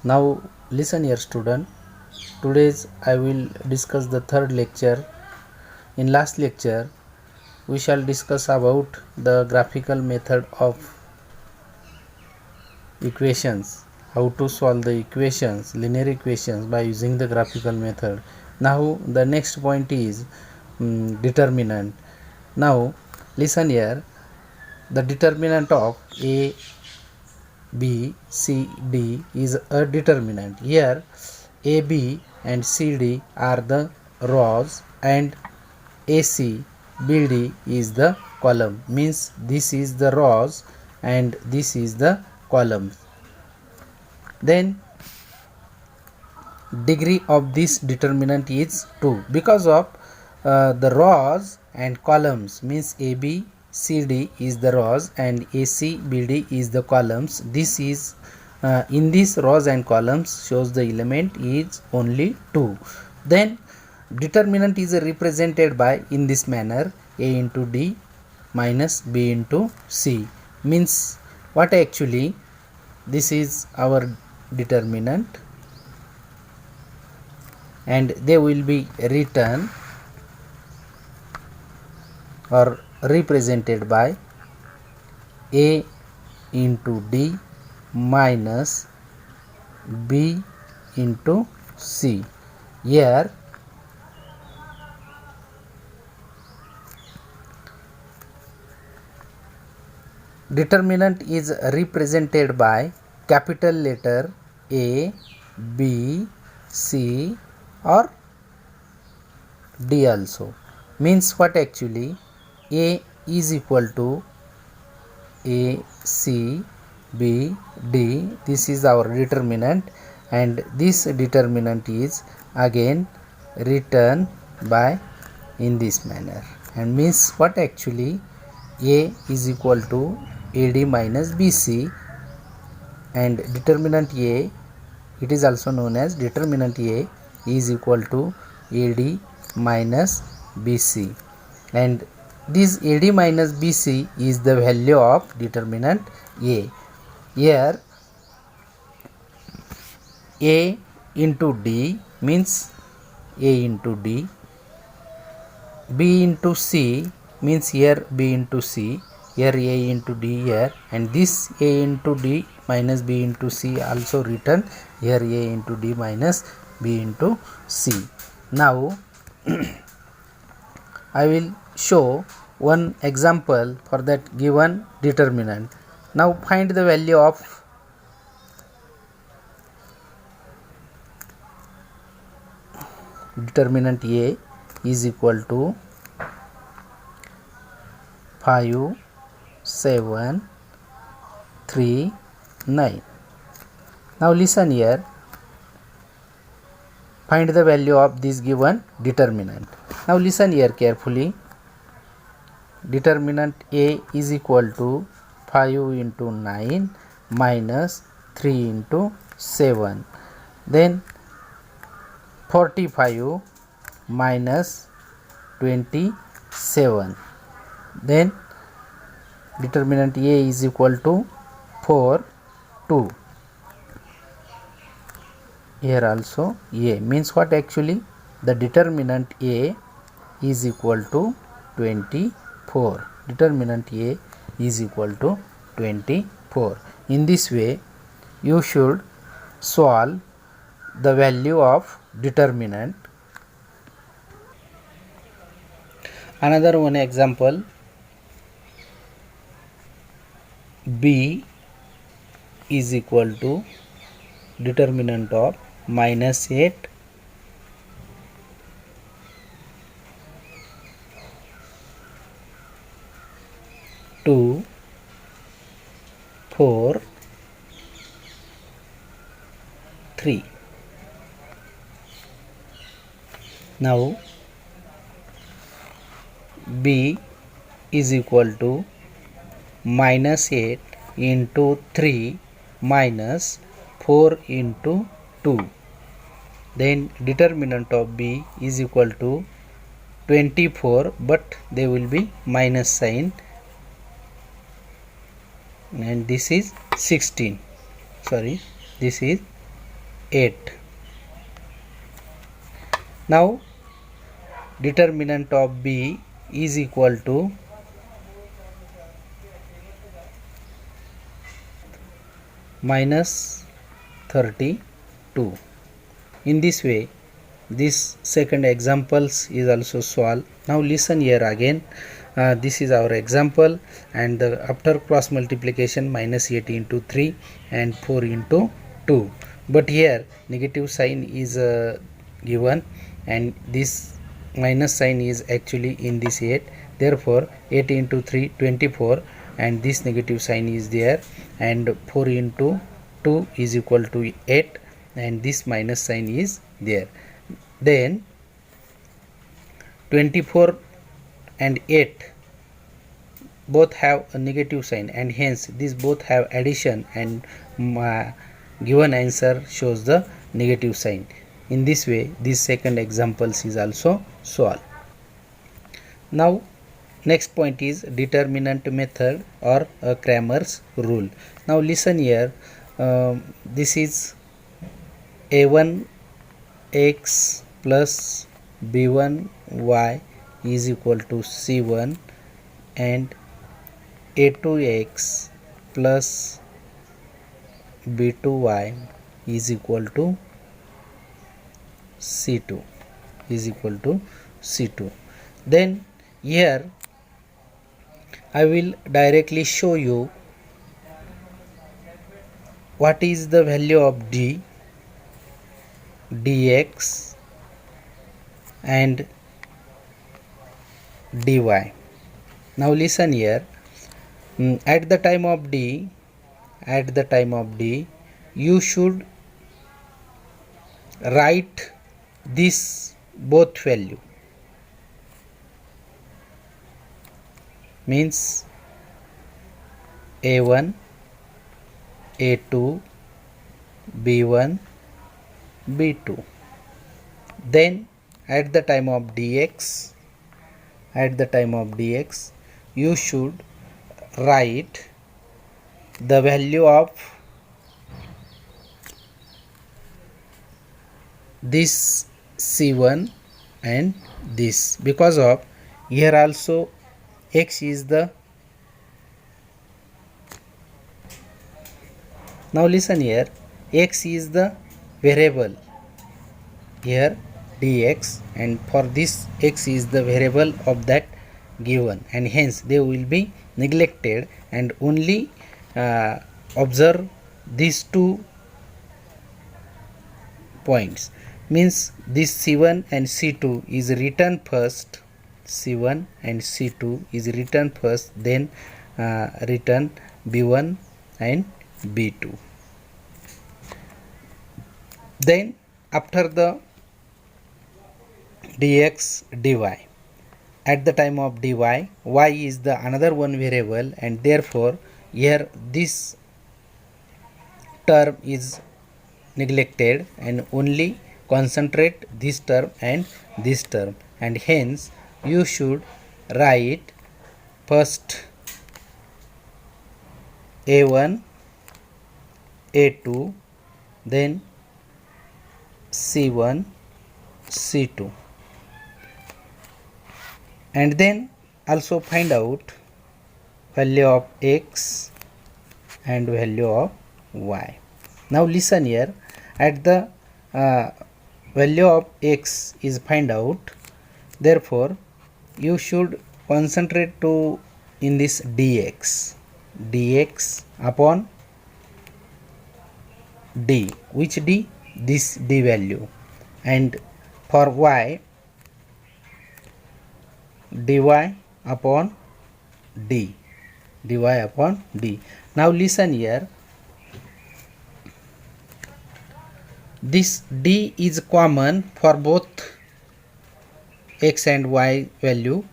Now listen here student. Today's I will discuss the third lecture. In last lecture we shall discuss about the graphical method of equations, how to solve the equations, linear equations by using the graphical method. Now the next point is determinant. Now listen here, the determinant of a b c d is a determinant. Here a b and c d are the rows and ac bd is the column, means this is the rows and this is the columns. Then degree of this determinant is 2 because of the rows and columns, means AB CD is the rows and AC BD is the columns. This is in these rows and columns shows the element is only 2. Then determinant is represented by in this manner: A into D minus B into C. Means what actually, this is our determinant and they will be written or represented by A into D minus B into C. Here determinant is represented by capital letter A, B, C or D also. Means what actually, A is equal to A, C, B, D. This is our determinant and this determinant is again written by in this manner, and means what actually, A is equal to AD minus BC and determinant A, it is also known as determinant A is equal to AD minus BC, and this AD minus BC is the value of determinant A. Here A into D means A into D, B into C means here B into C, here A into D here, and this A into D minus B into C also written here A into D minus B into C. Now I will show one example for that given determinant. Now find the value of determinant A is equal to 5, 7, 3, 9. Now listen here, find the value of this given determinant. Now listen here carefully. Determinant A is equal to 5 into 9 minus 3 into 7. Then 45 minus 27. Then determinant A is equal to 4, 2. Here also A, means what actually, the determinant A is equal to 24. Determinant A is equal to 24. In this way you should solve the value of determinant. Another one example, B is equal to determinant of minus 8, 2, 4, 3. Now B is equal to minus 8 into 3 minus 4 into 2. Then determinant of B is equal to 24, but there will be minus sign, and this is 16. Sorry, this is 8. Now determinant of B is equal to minus 32. In this way, this second examples is also solved. Now listen here again. This is our example, and after cross multiplication minus 8 into 3 and 4 into 2. But here negative sign is given, and this minus sign is actually in this 8. Therefore 8 into 3 24, and this negative sign is there, and 4 into 2 is equal to 8, and this minus sign is there. Then 24 and 8 both have a negative sign, and hence these both have addition, and given answer shows the negative sign. In this way, this second example is also solved. Now next point is determinant method or Cramer's rule. Now listen here. This is a1x plus b1y is equal to c1, and a2x plus b2y is equal to c2 Then here I will directly show you what is the value of d, dx and dy. Now listen here. At the time of d, you should write this both value, means a1, a2, b1, b2. Then at the time of dx, you should write the value of this c1 and this, because of here also x is the. Now listen here, x is the variable here dx, and for this x is the variable of that given, and hence they will be neglected, and only observe these 2 points, means this c1 and c2 is written first, c1 and c2 is written first, then written b1 and b2. Then after the dx dy, at the time of dy, y is the another one variable, and therefore here this term is neglected, and only concentrate this term and this term, and hence you should write first a1, a2, then c1, c2, and then also find out value of x and value of y. Now listen here, at the value of x is find out, therefore you should concentrate to in this dx upon d. Which d? This d value. And for y, dy upon d. Now listen here, this d is common for both x and y value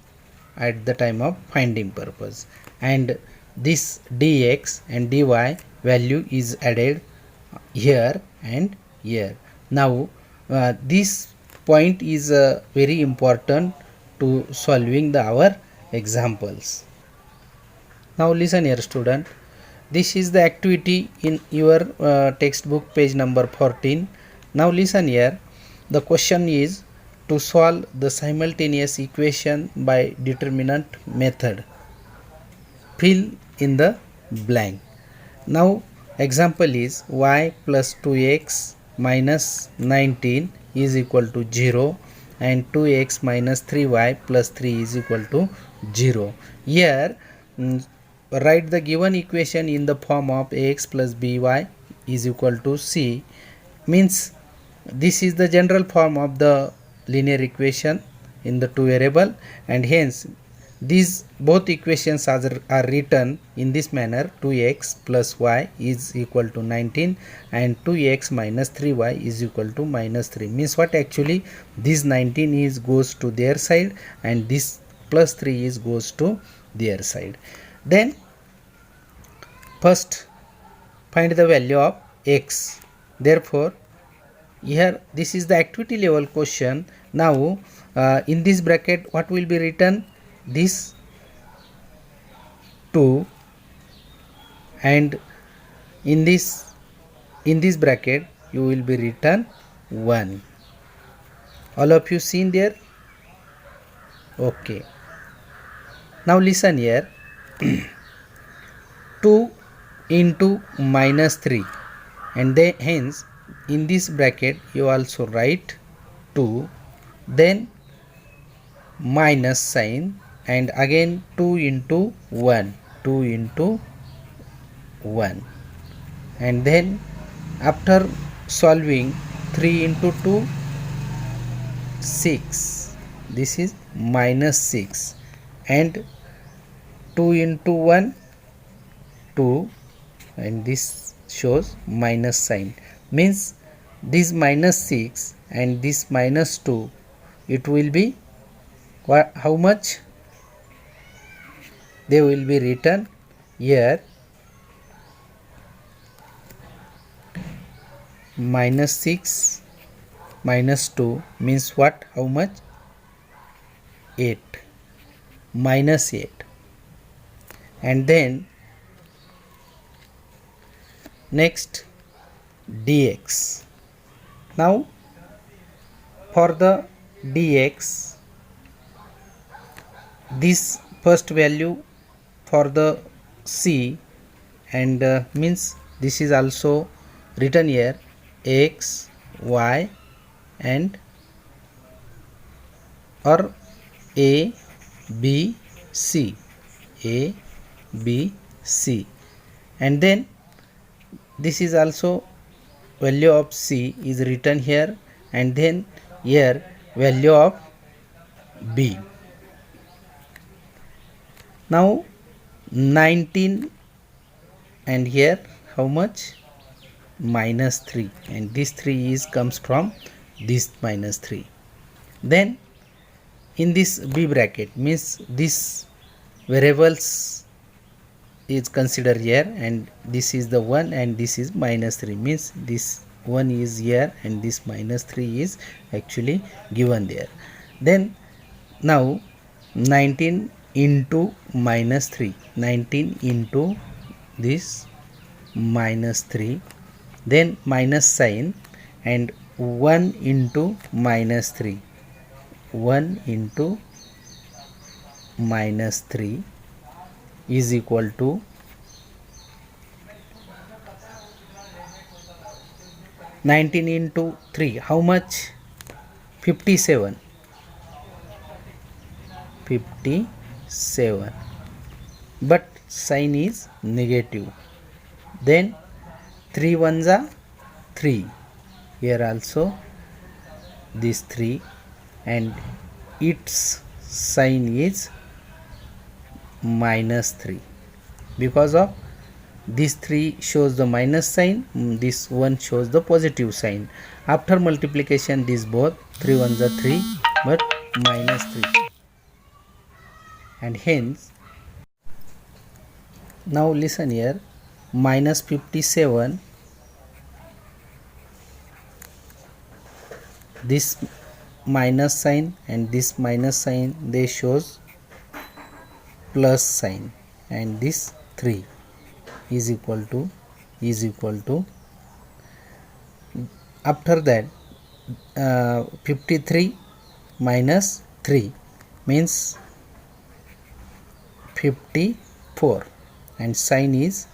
at the time of finding purpose, and this dx and dy value is added here and here. Now this point is very important to solving our examples. Now listen here student, this is the activity in your textbook page number 14. Now listen here, the question is to solve the simultaneous equation by determinant method. Fill in the blank. Now example is y plus 2x minus 19 is equal to 0 and 2x minus 3y plus 3 is equal to 0. Here write the given equation in the form of ax plus by is equal to c, means this is the general form of the linear equation in the two variable, and hence these both equations are written in this manner: 2x plus y is equal to 19 and 2x minus 3y is equal to minus 3. Means what, actually this 19 is goes to their side and this plus 3 is goes to their side. Then first find the value of x. Therefore here this is the activity level question. Now in this bracket what will be written? This 2, and in this bracket you will be written 1. All of you seen there? Okay. Now listen here. 2 into minus 3, and then hence in this bracket you also write 2, then minus sign, and again 2 into 1, 2 into 1, and then after solving 3 into 2, 6, this is minus 6, and 2 into 1, 2, and this shows minus sign, means this minus 6 and this minus 2, it will be how much? They will be written here minus 6 minus 2 means what, how much? 8, minus 8, and then next dx. Now for the dx, this first value for the c, and means this is also written here x, y, and or a, b, c, a, b, c, and then this is also value of c is written here, and then here value of b. Now 19, and here how much? Minus 3, and this 3 is comes from this minus 3. Then in this b bracket, means this variables is considered here, and this is the 1 and this is minus 3, means this 1 is here and this minus 3 is actually given there. Then now 19 into minus 3, 19 into this minus 3, then minus sign, and 1 into minus 3, 1 into minus 3 is equal to 19 into 3, how much? 57, 57, but sign is negative. Then 3 ones are 3, here also this 3, and its sign is minus 3, because of this 3 shows the minus sign, this 1 shows the positive sign. After multiplication, these both 3 ones are 3 but minus 3, and hence now listen here, minus 57, this minus sign and this minus sign, they shows plus sign, and this 3 is equal to after that 53 minus 3 means 54, and sign is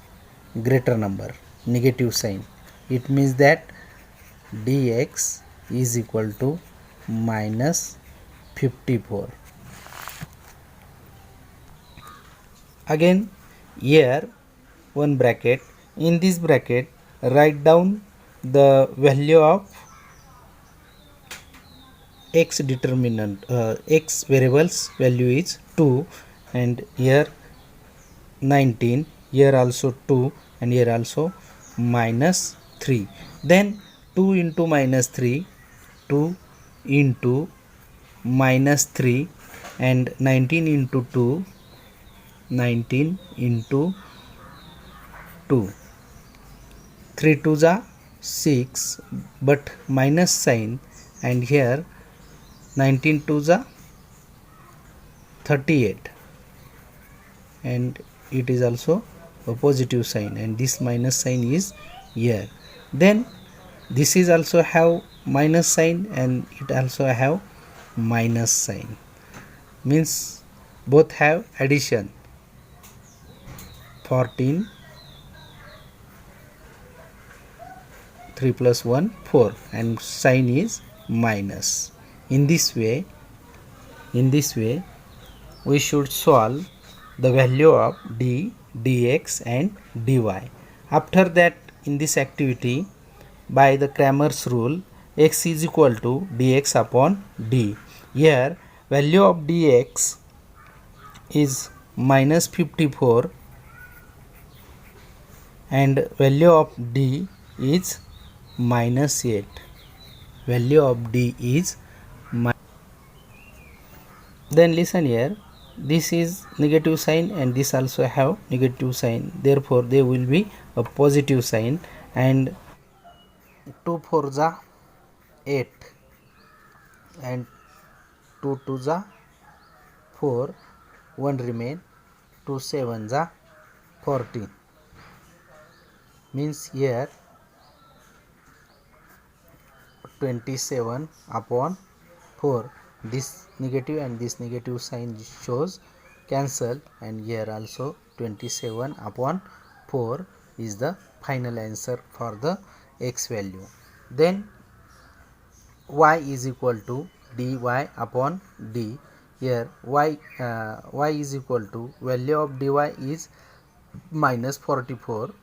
greater number, negative sign. It means that dx is equal to minus 54. Again here one bracket. In this bracket write down the value of x determinant, x variables value is 2, and here 19, here also 2, and here also minus 3. Then 2 into minus 3, 2 into minus 3, and 19 into 2, 19 into 2. 3 2 is 6, but minus sign, and here 19 2 is 38, and it is also a positive sign, and this minus sign is here. Then this is also have minus sign, and it also have minus sign, means both have addition. 14, 3 plus 1 4, and sign is minus. In this way we should solve the value of d, dx and dy. After that, in this activity, by the Cramer's rule, x is equal to dx upon d. Here value of dx is minus 54, and value of d is minus 8. Value of d is then listen here, this is negative sign, and this also have negative sign, therefore they will be a positive sign. And 2 4 is 8, and 2 2 is 4, 1 remain, 2 7 is 14, means here 27 upon 4. This negative and this negative sign shows cancel, and here also 27 upon 4 is the final answer for the x value. Then y is equal to dy upon d. Here y is equal to value of dy is minus 44,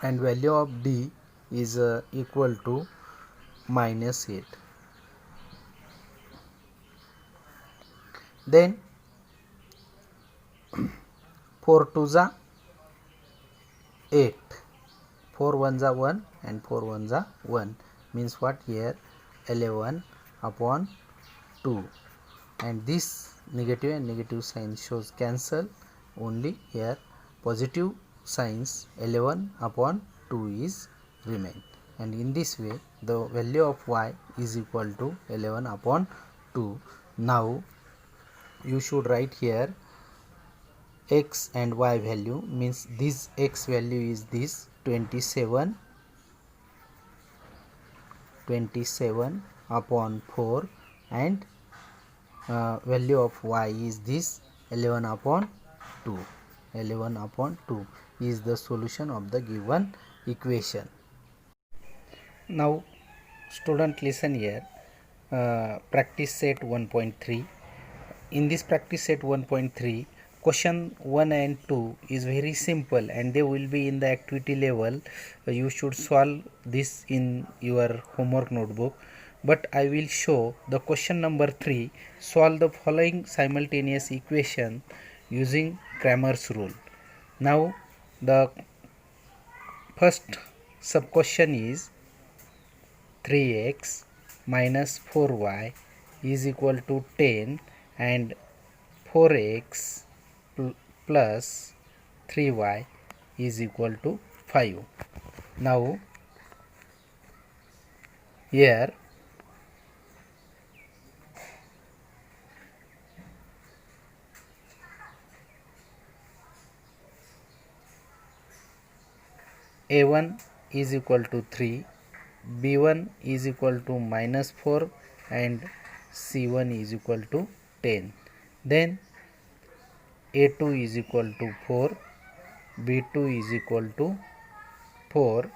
and value of d is equal to minus 8. Then 4 2 is 8, 4 1 is 1, and 4 1 is 1, means what, here 11 upon 2, and this negative and negative sign shows cancel, only here positive signs 11 upon 2 is remain. And in this way the value of y is equal to 11 upon 2. Now you should write here x and y value, means this x value is this 27 upon 4, and value of y is this 11 upon 2. 11 upon 2 is the solution of the given equation. Now student listen here, practice set 1.3. In this practice set 1.3, question 1 and 2 is very simple, and they will be in the activity level. You should solve this in your homework notebook, but I will show the question number 3. Solve the following simultaneous equation using Cramer's rule. Now the first sub question is 3x minus 4y is equal to 10, and 4x plus 3y is equal to 5. Now here a1 is equal to 3, B1 is equal to minus 4 and C1 is equal to 10. Then A2 is equal to 4, B2 is equal to 4,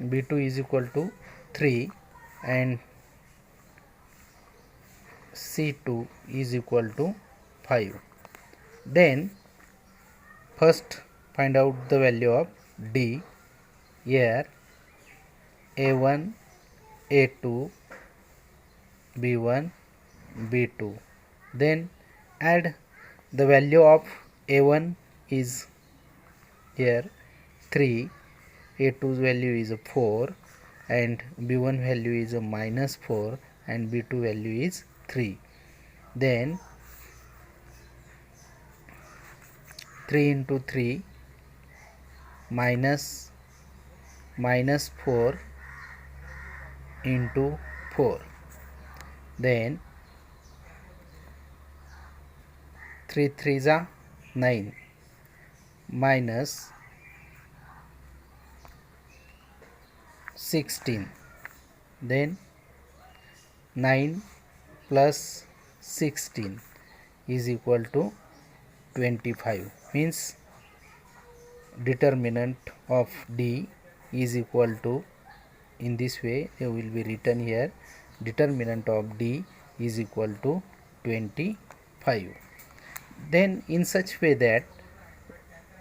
B2 is equal to 3 and C2 is equal to 5. Then first find out the value of D. Here A1, A2, B1, B2. Then add the value of A1 is here 3, A2's value is 4 and B1 value is minus 4 and B2 value is 3. Then 3 into 3 minus 4 into 4. Then 3 3s are 9 minus 16. Then 9 plus 16 is equal to 25, means determinant of D is equal to, in this way it will be written here, determinant of D is equal to 25. Then in such way that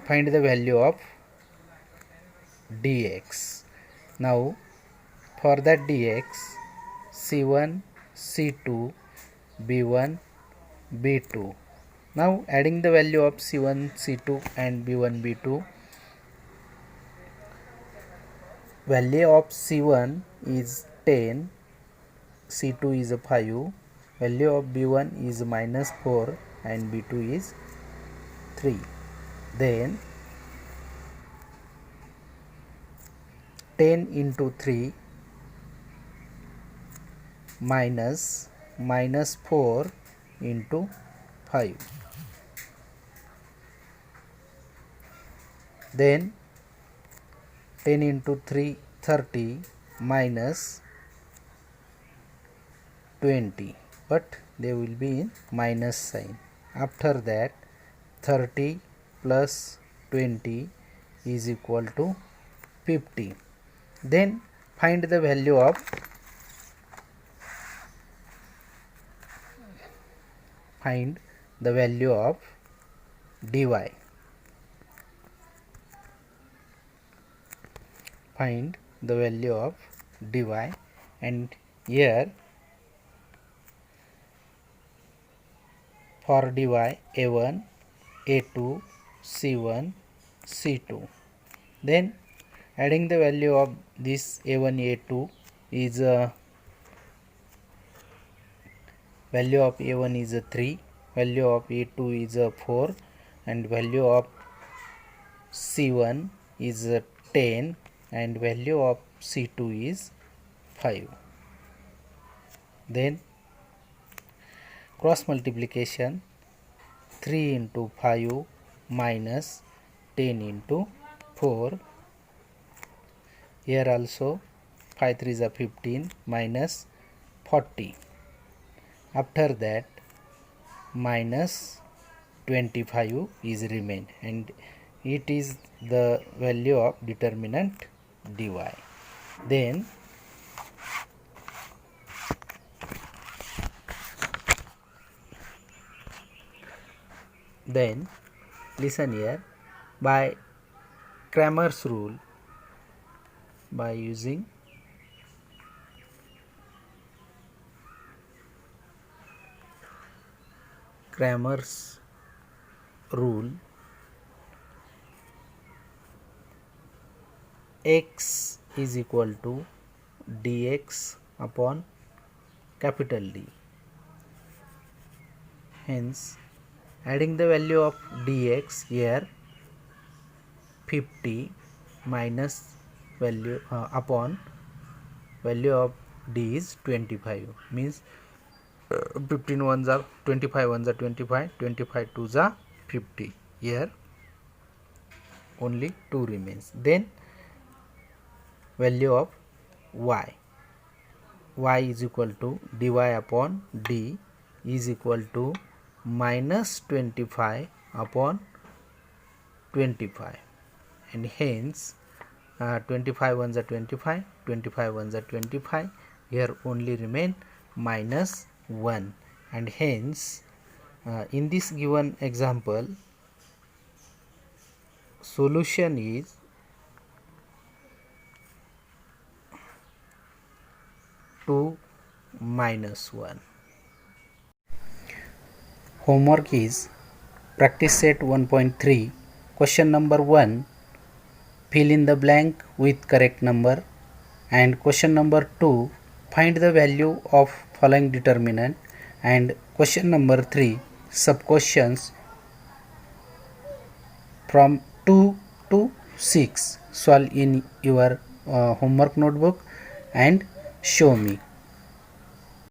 find the value of dx. Now for that dx, C1, C2, B1, B2. Now adding the value of C1, C2 and B1, B2, value of C1 is 10, C2 is 5, value of B1 is minus 4 and B2 is 3. Then 10 into 3 minus 4 into 5. Then 10 into 3 30 minus 20, but they will be in minus sign. After that 30 plus 20 is equal to 50. Then find the value of dy. Find the value of dy, and here for dy a1, a2, c1, c2. Then adding the value of this a1, a2 is value of a1 is 3, value of a2 is 4 and value of c1 is 10 and value of c2 is 5. Then cross multiplication, 3 into 5 minus 10 into 4. Here also 5 3s are 15 minus 40. After that minus 25 is remain, and it is the value of determinant dy. Then listen here, by Cramer's rule, by using Cramer's rule, x is equal to dx upon capital D. Hence adding the value of dx here, 50 minus value upon value of d is 25, means 15 ones are 25, ones are 25, 25 twos are 50. Here only 2 remains. Then value of y is equal to dy upon d is equal to minus 25 upon 25, and hence 25 ones are 25, 25 ones are 25, here only remain minus 1, and hence in this given example solution is minus 1. Homework is practice set 1.3, question number 1, fill in the blank with correct number, and question number 2, find the value of following determinant, and question number 3, sub questions from 2 to 6 solve in your homework notebook and show me.